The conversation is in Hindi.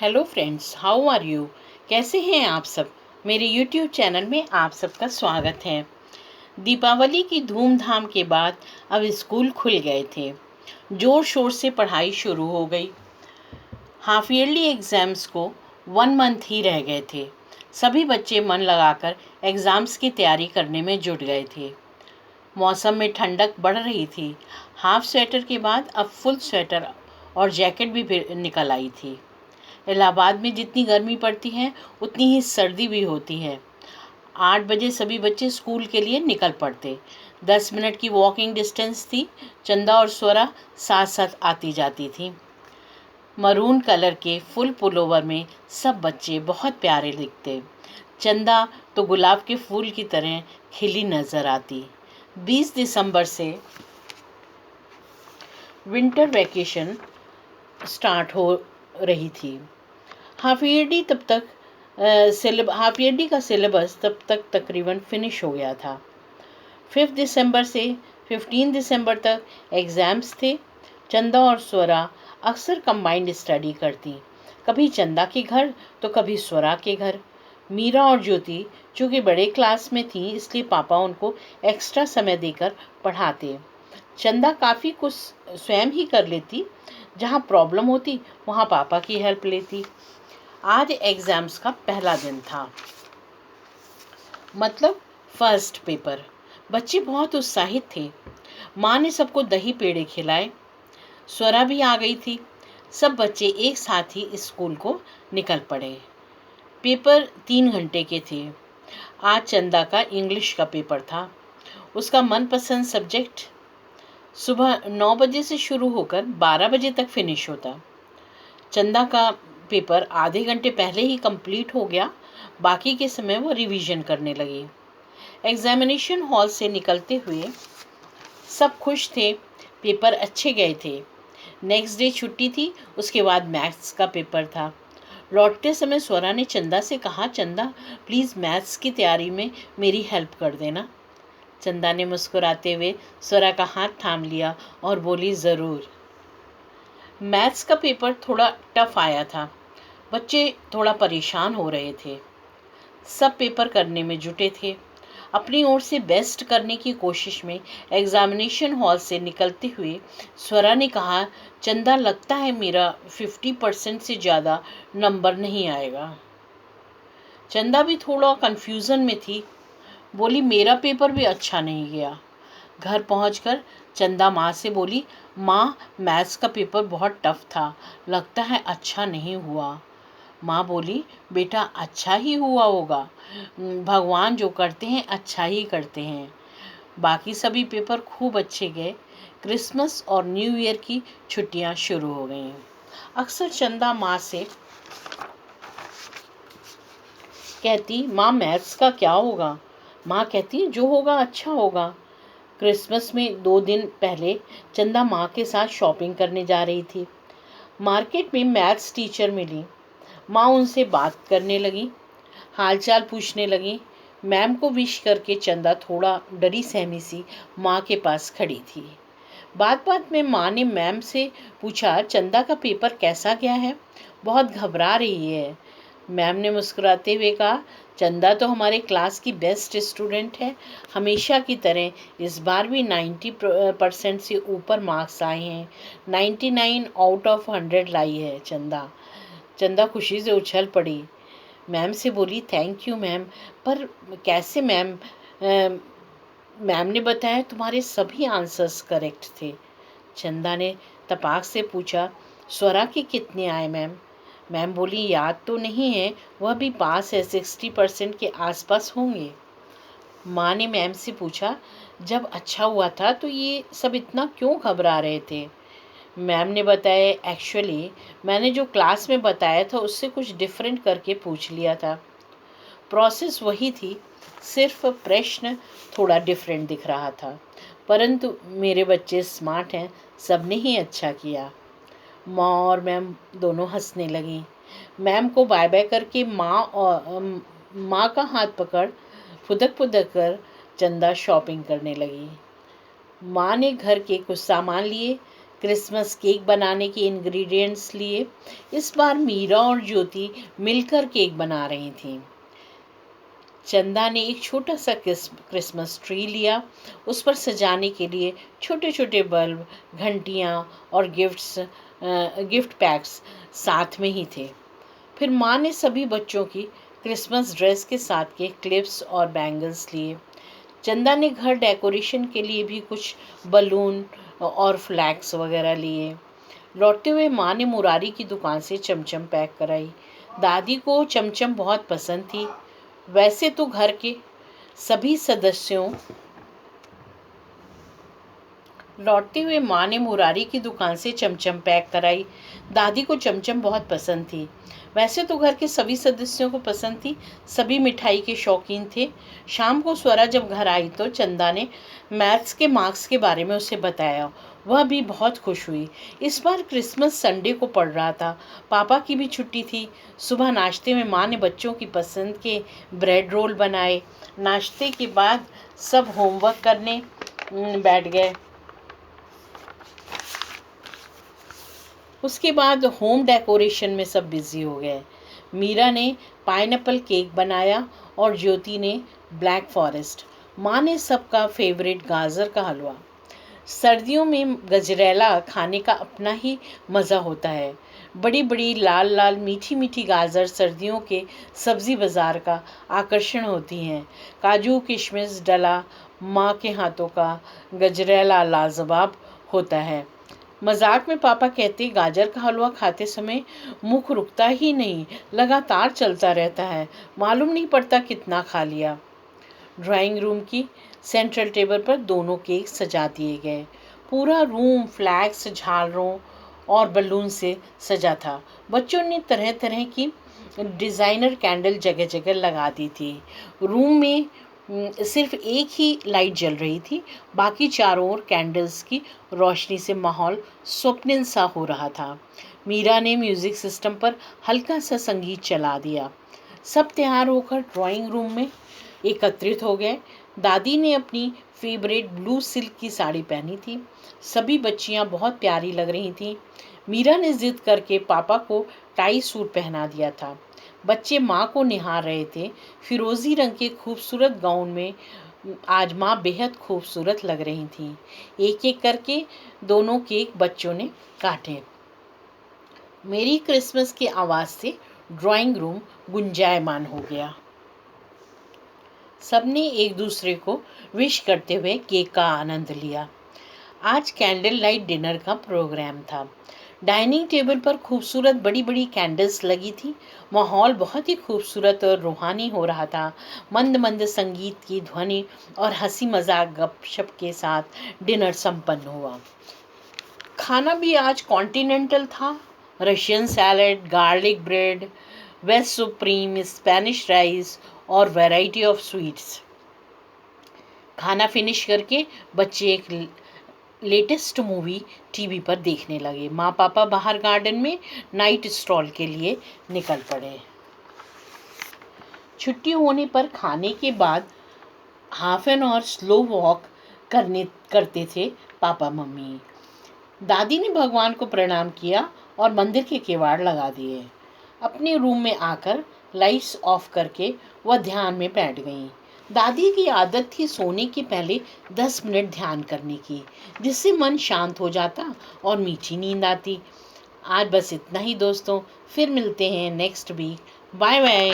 Hello friends, how are you. कैसे हैं आप सब। मेरे यूट्यूब चैनल में आप सबका स्वागत है। दीपावली की धूमधाम के बाद अब स्कूल खुल गए थे। ज़ोर शोर से पढ़ाई शुरू हो गई। हाफ ईयरली एग्ज़ाम्स को 1 मंथ ही रह गए थे। सभी बच्चे मन लगाकर एग्ज़ाम्स की तैयारी करने में जुट गए थे। मौसम में ठंडक बढ़ रही थी। हाफ स्वेटर के बाद अब फुल स्वेटर और जैकेट भी निकल आई थी। इलाहाबाद में जितनी गर्मी पड़ती है उतनी ही सर्दी भी होती है। 8 बजे सभी बच्चे स्कूल के लिए निकल पड़ते। 10 मिनट की वॉकिंग डिस्टेंस थी। चंदा और स्वरा साथ साथ आती जाती थी। मरून कलर के फुल पुलोवर में सब बच्चे बहुत प्यारे दिखते। चंदा तो गुलाब के फूल की तरह खिली नज़र आती। 20 दिसंबर से विंटर वैकेशन स्टार्ट हो रही थी। हाफ ईयरली का सिलेबस तब तक तकरीबन फिनिश हो गया था। 5 दिसंबर से 15 दिसंबर तक एग्ज़ाम्स थे। चंदा और स्वरा अक्सर कंबाइंड स्टडी करती, कभी चंदा के घर तो कभी स्वरा के घर। मीरा और ज्योति चूँकि बड़े क्लास में थी इसलिए पापा उनको एक्स्ट्रा समय देकर पढ़ाते। चंदा काफ़ी कुछ स्वयं ही कर लेती। जहाँ प्रॉब्लम होती वहाँ पापा की हेल्प लेती। आज एग्ज़ाम्स का पहला दिन था, मतलब फर्स्ट पेपर। बच्चे बहुत उत्साहित थे। माँ ने सबको दही पेड़े खिलाए। स्वरा भी आ गई थी। सब बच्चे एक साथ ही स्कूल को निकल पड़े। पेपर 3 घंटे के थे। आज चंदा का इंग्लिश का पेपर था। उसका मनपसंद सब्जेक्ट। सुबह 9 बजे से शुरू होकर 12 बजे तक फिनिश होता। चंदा का पेपर आधे घंटे पहले ही कंप्लीट हो गया। बाकी के समय वो रिवीजन करने लगी। एग्जामिनेशन हॉल से निकलते हुए सब खुश थे। पेपर अच्छे गए थे। नेक्स्ट डे छुट्टी थी। उसके बाद मैथ्स का पेपर था। लौटते समय स्वरा ने चंदा से कहा, चंदा प्लीज़ मैथ्स की तैयारी में मेरी हेल्प कर देना। चंदा ने मुस्कुराते हुए स्वरा का हाथ थाम लिया और बोली, ज़रूर। मैथ्स का पेपर थोड़ा टफ आया था। बच्चे थोड़ा परेशान हो रहे थे। सब पेपर करने में जुटे थे। अपनी ओर से बेस्ट करने की कोशिश में एग्जामिनेशन हॉल से निकलते हुए स्वरा ने कहा, चंदा लगता है मेरा 50% से ज़्यादा नंबर नहीं आएगा। चंदा भी थोड़ा कन्फ्यूज़न में थी। बोली, मेरा पेपर भी अच्छा नहीं गया। घर पहुंचकर चंदा माँ से बोली, माँ मैथ्स का पेपर बहुत टफ था, लगता है अच्छा नहीं हुआ। माँ बोली, बेटा अच्छा ही हुआ होगा, भगवान जो करते हैं अच्छा ही करते हैं। बाकी सभी पेपर खूब अच्छे गए। क्रिसमस और न्यू ईयर की छुट्टियाँ शुरू हो गईं। अक्सर चंदा माँ से कहती, माँ मैथ्स का क्या होगा। माँ कहती, जो होगा अच्छा होगा। क्रिसमस में 2 दिन पहले चंदा माँ के साथ शॉपिंग करने जा रही थी। मार्केट में मैथ्स टीचर मिली। माँ उनसे बात करने लगी, हालचाल पूछने लगी। मैम को विश करके चंदा थोड़ा डरी सहमी सी माँ के पास खड़ी थी। बात बात में माँ ने मैम से पूछा, चंदा का पेपर कैसा गया है, बहुत घबरा रही है। मैम ने मुस्कुराते हुए कहा, चंदा तो हमारे क्लास की बेस्ट स्टूडेंट है। हमेशा की तरह इस बार भी 90% से ऊपर मार्क्स आए हैं। 99 आउट ऑफ 100 लाई है चंदा। चंदा खुशी से उछल पड़ी। मैम से बोली, थैंक यू मैम, पर कैसे मैम। मैम ने बताया तुम्हारे सभी आंसर्स करेक्ट थे। चंदा ने तपाक से पूछा, स्वरा के कितने आए मैम। मैम बोली, याद तो नहीं है, वह भी पास है, 60% के आसपास होंगे। माँ ने मैम से पूछा, जब अच्छा हुआ था तो ये सब इतना क्यों घबरा रहे थे। मैम ने बताया, एक्चुअली मैंने जो क्लास में बताया था उससे कुछ डिफरेंट करके पूछ लिया था। प्रोसेस वही थी, सिर्फ प्रश्न थोड़ा डिफरेंट दिख रहा था। परंतु मेरे बच्चे स्मार्ट हैं, सबने ही अच्छा किया। माँ और मैम दोनों हंसने लगी। मैम को बाय बाय करके माँ का हाथ पकड़ फुदक फुदक कर चंदा शॉपिंग करने लगी। माँ ने घर के कुछ सामान लिए। क्रिसमस केक बनाने के इंग्रेडिएंट्स लिए। इस बार मीरा और ज्योति मिलकर केक बना रही थीं। चंदा ने एक छोटा सा क्रिसमस ट्री लिया। उस पर सजाने के लिए छोटे छोटे बल्ब, घंटियाँ और गिफ्ट पैक्स साथ में ही थे। फिर माँ ने सभी बच्चों की क्रिसमस ड्रेस के साथ के क्लिप्स और बैंगल्स लिए। चंदा ने घर डेकोरेशन के लिए भी कुछ बलून और फ्लैग्स वगैरह लिए। लौटते हुए माँ ने मुरारी की दुकान से चमचम पैक कराई। दादी को चमचम बहुत पसंद थी। वैसे तो घर के सभी सदस्यों लौटते हुए माँ ने मुरारी की दुकान से चमचम पैक कराई। दादी को चमचम बहुत पसंद थी। वैसे तो घर के सभी सदस्यों को पसंद थी। सभी मिठाई के शौकीन थे। शाम को स्वरा जब घर आई तो चंदा ने मैथ्स के मार्क्स के बारे में उसे बताया। वह भी बहुत खुश हुई। इस बार क्रिसमस संडे को पड़ रहा था। पापा की भी छुट्टी थी। सुबह नाश्ते में माँ ने बच्चों की पसंद के ब्रेड रोल बनाए। नाश्ते के बाद सब होमवर्क करने बैठ गए। उसके बाद होम डेकोरेशन में सब बिजी हो गए। मीरा ने पाइनएप्पल केक बनाया और ज्योति ने ब्लैक फॉरेस्ट। माँ ने सबका फेवरेट गाजर का हलवा। सर्दियों में गजरेला खाने का अपना ही मज़ा होता है। बड़ी बड़ी लाल लाल मीठी मीठी गाजर सर्दियों के सब्जी बाज़ार का आकर्षण होती हैं। काजू किशमिश डला माँ के हाथों का गजरेला लाजवाब होता है। मजाक में पापा कहते गाजर का हलवा खाते समय मुख रुकता ही नहीं, लगातार चलता रहता है, मालूम नहीं पड़ता कितना खा लिया। ड्राइंग रूम की सेंट्रल टेबल पर दोनों केक सजा दिए गए। पूरा रूम फ्लैग्स, झालरों और बलून से सजा था। बच्चों ने तरह तरह की डिज़ाइनर कैंडल जगह जगह लगा दी थी। रूम में सिर्फ एक ही लाइट जल रही थी। बाकी चारों ओर कैंडल्स की रोशनी से माहौल स्वप्निल सा हो रहा था। मीरा ने म्यूज़िक सिस्टम पर हल्का सा संगीत चला दिया। सब तैयार होकर ड्राइंग रूम में एकत्रित हो गए। दादी ने अपनी फेवरेट ब्लू सिल्क की साड़ी पहनी थी। सभी बच्चियां बहुत प्यारी लग रही थीं। मीरा ने जिद करके पापा को टाई सूट पहना दिया था। बच्चे माँ को निहार रहे थे। फिरोजी रंग के खूबसूरत गाउन में आज माँ बेहद खूबसूरत लग रही थीं। एक एक करके दोनों केक बच्चों ने काटे। मेरी क्रिसमस की आवाज़ से ड्राइंग रूम गुंजायमान हो गया। सबने एक दूसरे को विश करते हुए केक का आनंद लिया। आज कैंडल लाइट डिनर का प्रोग्राम था। डाइनिंग टेबल पर खूबसूरत बड़ी बड़ी कैंडल्स लगी थी। माहौल बहुत ही खूबसूरत और रूहानी हो रहा था। मंद मंद संगीत की ध्वनि और हंसी मजाक गपशप के साथ डिनर संपन्न हुआ। खाना भी आज कॉन्टिनेंटल था। Russian salad, garlic bread, veg supreme, Spanish rice और वैरायटी ऑफ स्वीट्स। खाना फिनिश करके बच्चे एक लेटेस्ट मूवी टीवी पर देखने लगे। माँ पापा बाहर गार्डन में नाइट स्ट्रॉल के लिए निकल पड़े। छुट्टी होने पर खाने के बाद half an hour slow walk करते थे पापा मम्मी। दादी ने भगवान को प्रणाम किया और मंदिर के किवाड़ लगा दिए। अपने रूम में आकर लाइट्स ऑफ करके वह ध्यान में बैठ गईं। दादी की आदत थी सोने के पहले 10 मिनट ध्यान करने की, जिससे मन शांत हो जाता और मीठी नींद आती। आज बस इतना ही दोस्तों, फिर मिलते हैं नेक्स्ट वीक। Bye bye.